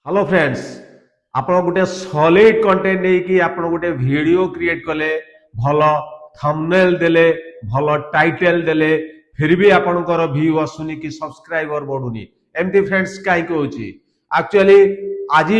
Hello friends आपण गोटे solid content नहीं कि आपण गोटे वीडियो क्रिएट कले भलो थंबनेल देले भलो टाइटल देले फिर भी आपणकर व्यू आसुनी कि सब्सक्राइबर बढ़ुनी एमती फ्रेंड्स कहीं कहूँ एक्चुअली आज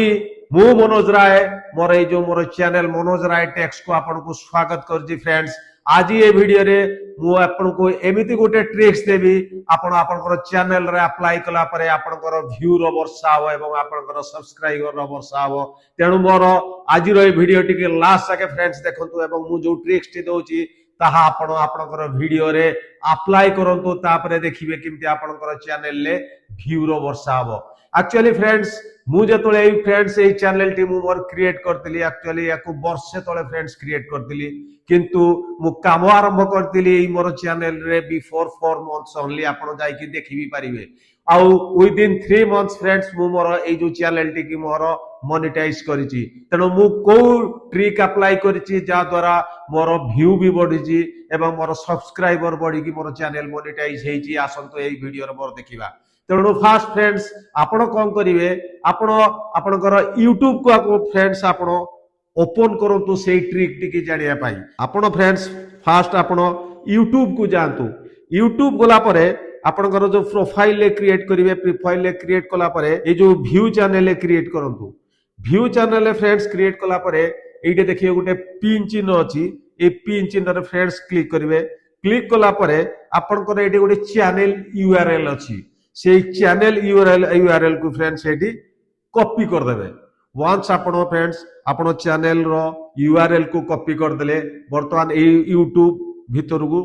मु मनोज राय मोर ये मोर चैनल मनोज राय टेक्स को आपन को स्वागत कर फ्रेंड्स आज ये वीडियो रे मु आपन को एमिति गोटे ट्रिक्स देबी आपन आपनकर चैनल रे अप्लाई कला परे आपनकर व्यू रो वर्षा हो एवं आपनकर सब्सक्राइबर रो वर्षा हो तेणु मोर आज रो वीडियो टिके लास्ट तक फ्रेंड्स देखंतु एवं मु जो ट्रिक्स टी दोची ताहा आपण आपनकर वीडियो रे अप्लाई करंतु तापरे देखिबे किमति आपनकर चैनल ले व्यू रो वर्षा हो एक्चुअली फ्रेंड्स मु जतले फ्रेंड्स ए चैनल टी मु मोर क्रिएट करतली एक्चुअली याकु वर्षे तळे फ्रेंड्स क्रिएट करतली किंतु मु काम आरंभ करतली मोर चैनल रे बिफोर 4 मंथ्स ओनली आपण जाई कि देखि भी परिबे आउ विद इन 3 मंथ्स फ्रेंड्स मु मोर ए जो चैनल टी की मोर मोनेटाइज करिछि तनो मु को ट्रिक अप्लाई करिछि जा द्वारा मोर व्यू भी बढ़िछि एवं मोर सब्सक्राइबर बढ़ि कि मोर चैनल मोनेटाइज हेछि आसंतो ए वीडियो रे मोर देखिबा तेणु फास्ट फ्रेंड्स आपण कौन करिवे आपण आपणकर यूट्यूब को फ्रेंड्स आपण ओपन करंतु से ट्रिक टिकी जानिया पाई आपण फ्रेंड्स फास्ट आपण यूट्यूब को जानतु यूट्यूब गला परे आपणकर जो प्रोफाइल ले क्रिएट करिवे प्रोफाइल ले क्रिएट कला परे ए जो व्यू चैनल ले क्रिएट करंतु व्यू चैनल ले फ्रेंड्स क्रिएट कला परे एइटे देखिए गोटे पिन चिन्ह अछि ए पिन चिन्ह रे फ्रेंड्स क्लिक करिवे क्लिक कला परे आपणकर एइटे गोटे चैनल यूआरएल अछि से चैनल यूआरएल को फ्रेंड्स एटी कॉपी कर देबे वंस आपण फ्रेंड्स आपण चैनल रो यूआरएल को कॉपी कर देले वर्तमान ए यूट्यूब भीतर को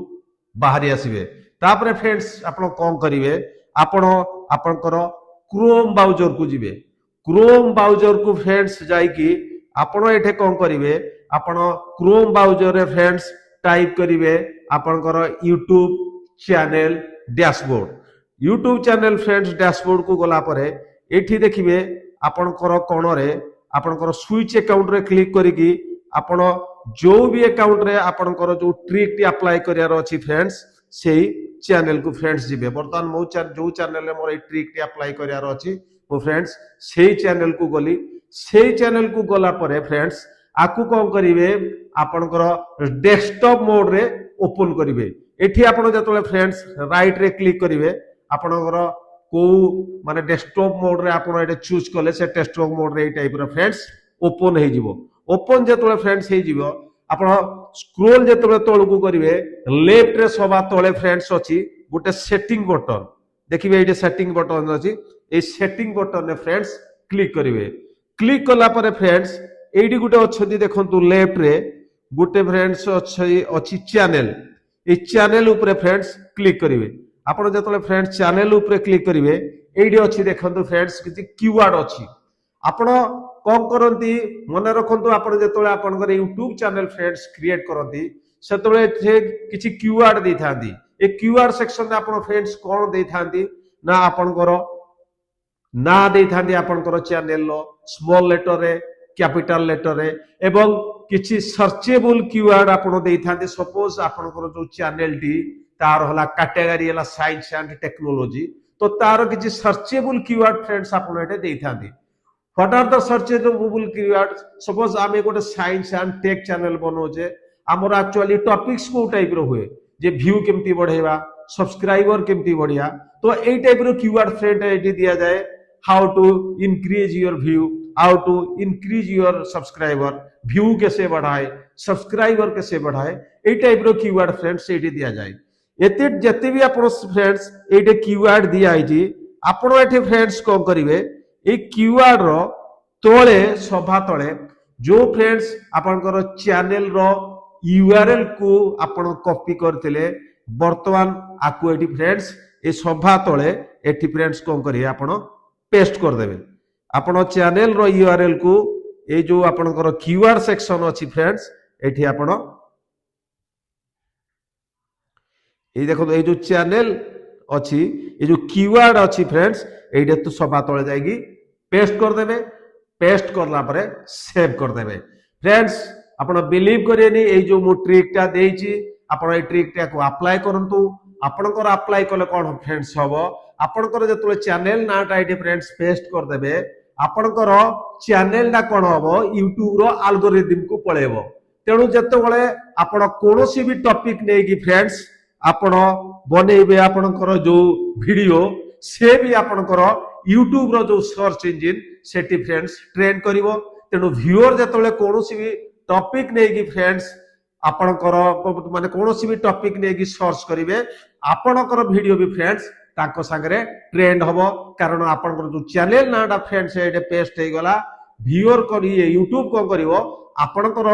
बाहरी आसीबे तापरे फ्रेंड्स आपण कोन करिवे आपण आपनकर क्रोम ब्राउजर को जिवे क्रोम ब्राउजर को फ्रेंड्स जाई कि आपण एठे कोन करिवे आपण क्रोम ब्राउजर रे फ्रेंड्स टाइप करिवे आपनकर YouTube channel dashboard YouTube channel friends dashboard को गला परे एठी देखिबे आपनकर कोन रे आपनकर स्विच अकाउंट रे क्लिक करिकि आपण जो भी अकाउंट रे आपनकर जो ट्रिक टी अप्लाई करियार अछि फ्रेंड्स सेही चैनल को फ्रेंड्स जिबे वर्तमान मो जो चैनल रे मोर ए ट्रिक टी अप्लाई करियार अछि मो फ्रेंड्स सेही चैनल को गली सेही चैनल को गला परे फ्रेंड्स आकु कोन करिवे आपनकर डेस्कटॉप मोड रे ओपन करिवे एठी आपण जतले फ्रेंड्स राइट रे क्लिक करिवे आपनकर को माने डेस्कटॉप मोड रे आपण एटे चूज करले से डेस्कटॉप मोड रे ए टाइप रो फ्रेंड्स ओपन हे जिवो ओपन जतले फ्रेंड्स हे जिवो आपण स्क्रॉल जतले तळ को करिवे लेफ्ट रे सभा तळे फ्रेंड्स अछि गोटे सेटिंग बटन देखिबे एटे सेटिंग बटन अछि ए सेटिंग बटन रे फ्रेंड्स क्लिक करिवे क्लिक कला परे फ्रेंड्स एडी गोटे अछि देखंतु लेफ्ट रे गोटे फ्रेंड्स अछि चैनल ए चैनल ऊपर फ्रेंड्स क्लिक करिवे आपण जतले फ्रेंड्स चैनल ऊपर क्लिक करिवे एडी अछि देखंतु फ्रेंड्स किछि कीवर्ड अछि आपण कोन करंती मने रखंतु आपण जतले आपनकर YouTube चैनल फ्रेंड्स क्रिएट करंती सेतले किछि कीवर्ड देथांती ए कीवर्ड सेक्शन में आपण फ्रेंड्स कोन देथांती ना आपनकर ना देथांती आपनकर चैनल लो स्मॉल लेटर रे कैपिटल लेटर रे एवं किछि सर्चेबल कीवर्ड आपण देथांती सपोज आपनकर जो चैनल टी तार होला कैटेगरी होला साइंस एंड टेक्नोलॉजी तो तार किछि सर्चेबल कीवर्ड फ्रेंड्स आपण एटे देथांती what are the searchable keyword suppose आमे गोटे साइंस एंड टेक चैनल बनोजे हमर एक्चुअली टॉपिक्स को टाइप रो हुए जे व्यू केमती बढ़ेबा सब्सक्राइबर केमती बढ़िया तो ए टाइप रो कीवर्ड फ्रेंड एटी दिया जाए how to increase your view how to increase your subscriber view कैसे बढ़ाए सब्सक्राइबर कैसे बढ़ाए ए टाइप रो कीवर्ड फ्रेंड्स एटी दिया जाए एते जते भी आपण फ्रेंड्स एटे कीवर्ड दिया आइजी आपण एटे फ्रेंड्स को करिवे ए कीवर्ड रो तळे सभा तळे जो फ्रेंड्स आपनकर चैनल रो यूआरएल को आपण कॉपी करथिले वर्तमान आकु एटी फ्रेंड्स ए सभा तळे एटी फ्रेंड्स को करिवे आपण पेस्ट कर देबे आपण चैनल रो यूआरएल को ए जो आपनकर कीवर्ड सेक्शन अछि फ्रेंड्स एठी आपण ये देखो ये जो चैनल अच्छी ये जो कीवर्ड अच्छी फ्रेंड्स ये तो सभा तले जाएगी पेस्ट कर देबे पेस्ट करला परे सेव कर देबे फ्रेंड्स आपण बिलीव करेनी ये जो मु ट्रिक टा देइची आपण ए ट्रिक टा को अप्लाई करंतु आपनकर अप्लाई कले कोन फ्रेंड्स हबो आपनकर जतले चैनल नाटा एटी फ्रेंड्स पेस्ट कर देबे आपणकर चैनल ना कौन हम यूट्यूब रो एल्गोरिदम को पळेबो तेणु जेतेबेले आपण कोनोसी भी टॉपिक नै कि फ्रेंड्स आपण बनेबे आपणकर जो वीडियो से भी आपणकर यूट्यूब रो जो सर्च इंजिन सेठी फ्रेंड्स ट्रेन करिवो तेणु व्यूअर जेतेबेले कोनोसी भी टॉपिक नै कि फ्रेंड्स आपणकर माने कोनोसी भी टॉपिक नै कि सर्च करिवे आपणकर वीडियो भी फ्रेंड्स ताको संगरे ट्रेंड हबो कारण आपणकर जो चैनल नाडा फ्रेंड्स एटे पेस्ट हे गला व्यूअर करी यूट्यूब को करिवो आपणकर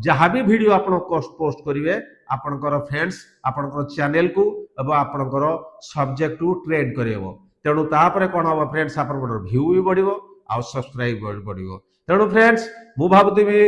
जहां भी वीडियो आपण पोस्ट करिवे आपणकर फ्रेंड्स आपणकर चैनल को एवं आपणकर सब्जेक्ट को ट्रेंड करिवो तेणु तापरे कोन हबो फ्रेंड्स आपणकर व्यू भी बढ़िवो आ सब्सक्राइब बढ़िवो तेणु फ्रेंड्स मु भाबुतिबी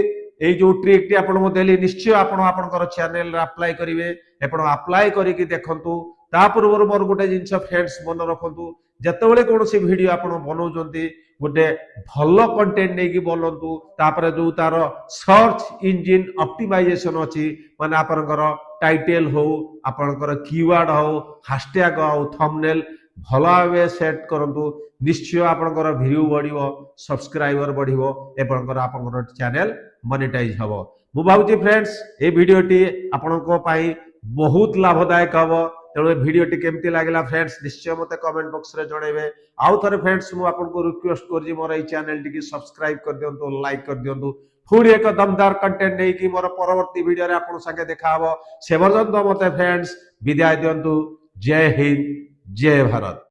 এই जो ट्रिक टी आपण मो देली निश्चय आपण आपणकर चैनल रे अप्लाई करिवे आपण अप्लाई करी कि देखंतु ता पूर्व मोर गोटे जिंस फ्रेंड्स मन रखंतु जतेबेले कोनोसी वीडियो आपण बनौजंती गोटे भलो कंटेंट नै कि बोलंतु तापरे जो तार सर्च इंजिन ऑप्टिमाइजेशन अछि माने आपनकर टाइटल हो आपनकर कीवर्ड हो हैशटैग हो थंबनेल भलो भाबे सेट करंतु निश्चय आपनकर व्यू बढ़िवो सब्सक्राइबर बढ़िवो एपनकर आपनकर चैनल मोनेटाइज हबो मु भाबुची फ्रेंड्स ए वीडियो टी आपनको पाई बहुत लाभदायक हबो तेणु वीडियो टी केमती लागला फ्रेंड्स निश्चय मते कमेंट बॉक्स रे जणेबे आउ थरे फ्रेंड्स मु आपनको रिक्वेस्ट करजी मोर ए चैनल टी की सब्सक्राइब कर दियंतु लाइक कर दियंतु पुणी एक दमदार कंटेंट नै कि मोर परवर्ती वीडियो रे आपन संगे देखा हबो से पर्यंत मते फ्रेंड्स विदाय दियंतु जय हिंद जय भारत।